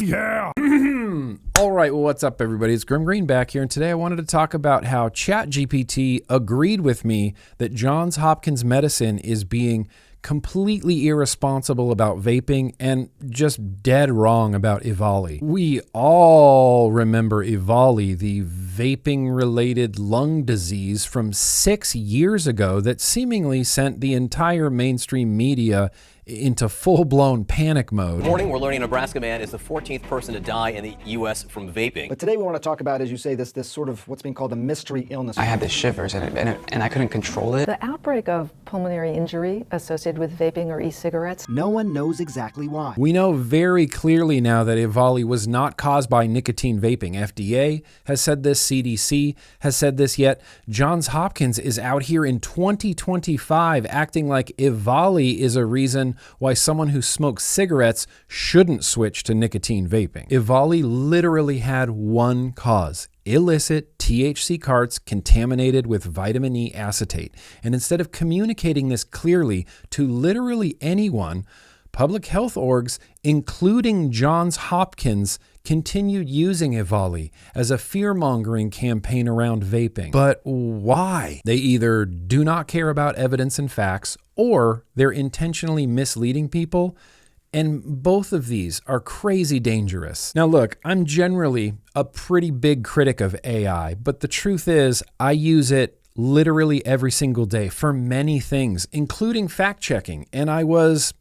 news, yeah! All right, well, what's up, everybody? It's Grim Green back here, and today I wanted to talk about how ChatGPT agreed with me that Johns Hopkins Medicine is being completely irresponsible about vaping and just dead wrong about EVALI. We all remember EVALI, the vaping-related lung disease from 6 years ago that seemingly sent the entire mainstream media into full-blown panic mode. Morning, we're learning a Nebraska man is the 14th person to die in the U.S. from vaping. But today we want to talk about, as you say, this sort of what's being called a mystery illness. I had the shivers and I couldn't control it. The outbreak of pulmonary injury associated with vaping or e-cigarettes. No one knows exactly why. We know very clearly now that EVALI was not caused by nicotine vaping. FDA has said this, CDC has said this, yet Johns Hopkins is out here in 2025 acting like EVALI is a reason why someone who smokes cigarettes shouldn't switch to nicotine vaping. EVALI literally had one cause: illicit THC carts contaminated with vitamin E acetate. And instead of communicating this clearly to literally anyone, public health orgs, including Johns Hopkins, continued using EVALI as a fear-mongering campaign around vaping. But why? They either do not care about evidence and facts, or they're intentionally misleading people. And both of these are crazy dangerous. Now look, I'm generally a pretty big critic of AI, but the truth is I use it literally every single day for many things, including fact-checking. And I was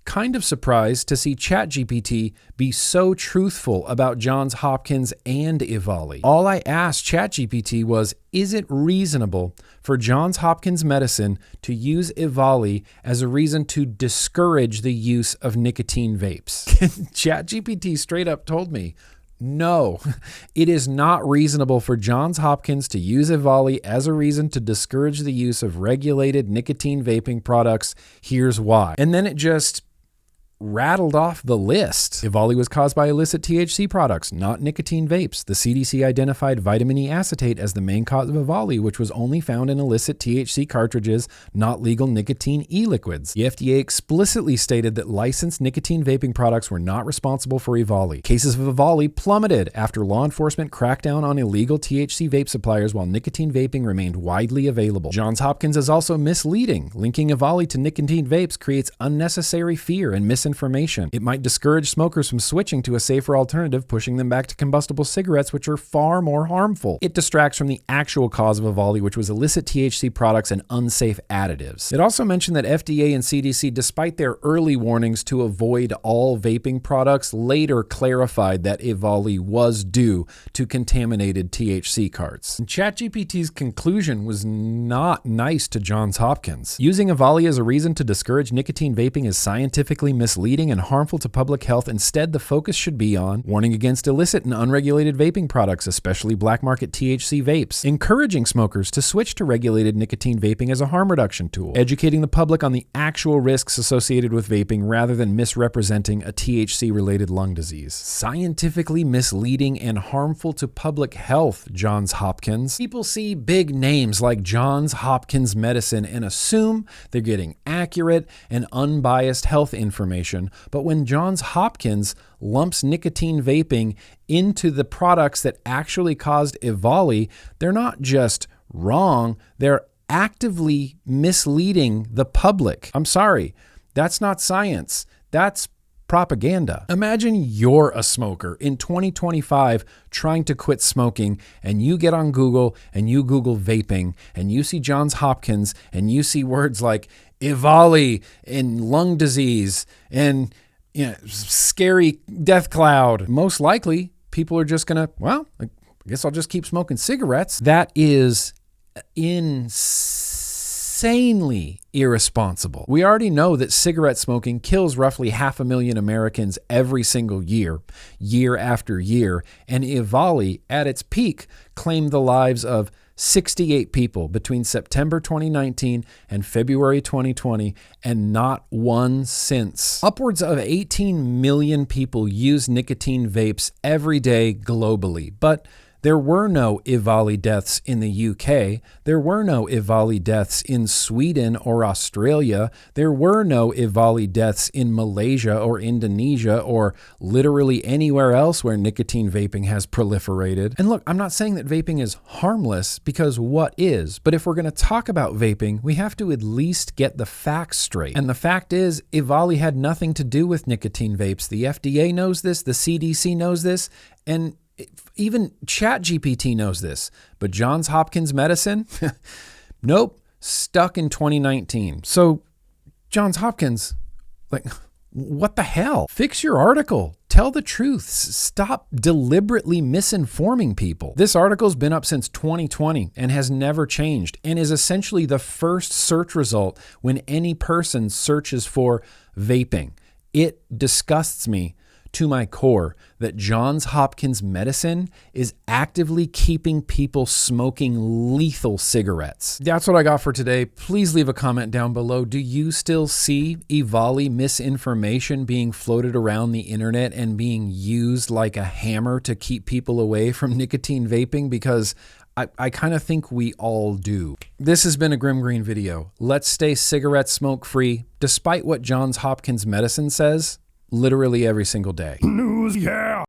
kind of surprised to see ChatGPT be so truthful about Johns Hopkins and EVALI. All I asked ChatGPT was, is it reasonable for Johns Hopkins Medicine to use EVALI as a reason to discourage the use of nicotine vapes? ChatGPT straight up told me, no, it is not reasonable for Johns Hopkins to use EVALI as a reason to discourage the use of regulated nicotine vaping products. Here's why. And then it just rattled off the list. EVALI was caused by illicit THC products, not nicotine vapes. The CDC identified vitamin E acetate as the main cause of EVALI, which was only found in illicit THC cartridges, not legal nicotine e-liquids. The FDA explicitly stated that licensed nicotine vaping products were not responsible for EVALI. Cases of EVALI plummeted after law enforcement cracked down on illegal THC vape suppliers while nicotine vaping remained widely available. Johns Hopkins is also misleading. Linking EVALI to nicotine vapes creates unnecessary fear and misinformation. It might discourage smokers from switching to a safer alternative, pushing them back to combustible cigarettes, which are far more harmful. It distracts from the actual cause of EVALI, which was illicit THC products and unsafe additives. It also mentioned that FDA and CDC, despite their early warnings to avoid all vaping products, later clarified that EVALI was due to contaminated THC carts. And ChatGPT's conclusion was not nice to Johns Hopkins. Using EVALI as a reason to discourage nicotine vaping is scientifically misleading and harmful to public health. Instead, the focus should be on warning against illicit and unregulated vaping products, especially black market THC vapes, encouraging smokers to switch to regulated nicotine vaping as a harm reduction tool, educating the public on the actual risks associated with vaping rather than misrepresenting a THC-related lung disease. Scientifically misleading and harmful to public health, Johns Hopkins. People see big names like Johns Hopkins Medicine and assume they're getting accurate and unbiased health information. But when Johns Hopkins lumps nicotine vaping into the products that actually caused EVALI, they're not just wrong, they're actively misleading the public. I'm sorry, that's not science. That's propaganda. Imagine you're a smoker in 2025 trying to quit smoking, and you get on Google and you Google vaping and you see Johns Hopkins and you see words like EVALI and lung disease and scary death cloud. Most likely people are just gonna, well, I guess I'll just keep smoking cigarettes. That is insanely irresponsible. We already know that cigarette smoking kills roughly 500,000 Americans every single year, year after year, and EVALI, at its peak, claimed the lives of 68 people between September 2019 and February 2020, and not one since. Upwards of 18 million people use nicotine vapes every day globally, but There were no EVALI deaths in the UK. There were no EVALI deaths in Sweden or Australia. There were no EVALI deaths in Malaysia or Indonesia or literally anywhere else where nicotine vaping has proliferated. And look, I'm not saying that vaping is harmless, because what is? But if we're going to talk about vaping, we have to at least get the facts straight. And the fact is, EVALI had nothing to do with nicotine vapes. The FDA knows this, the CDC knows this, and even ChatGPT knows this. But Johns Hopkins Medicine? Nope, stuck in 2019. So, Johns Hopkins, like, what the hell? Fix your article. Tell the truth. Stop deliberately misinforming people. This article's been up since 2020 and has never changed, and is essentially the first search result when any person searches for vaping. It disgusts me to my core that Johns Hopkins Medicine is actively keeping people smoking lethal cigarettes. That's what I got for today. Please leave a comment down below. Do you still see EVALI misinformation being floated around the internet and being used like a hammer to keep people away from nicotine vaping? Because I kind of think we all do. This has been a Grimm Green video. Let's stay cigarette smoke free, despite what Johns Hopkins Medicine says, literally every single day. News, yeah.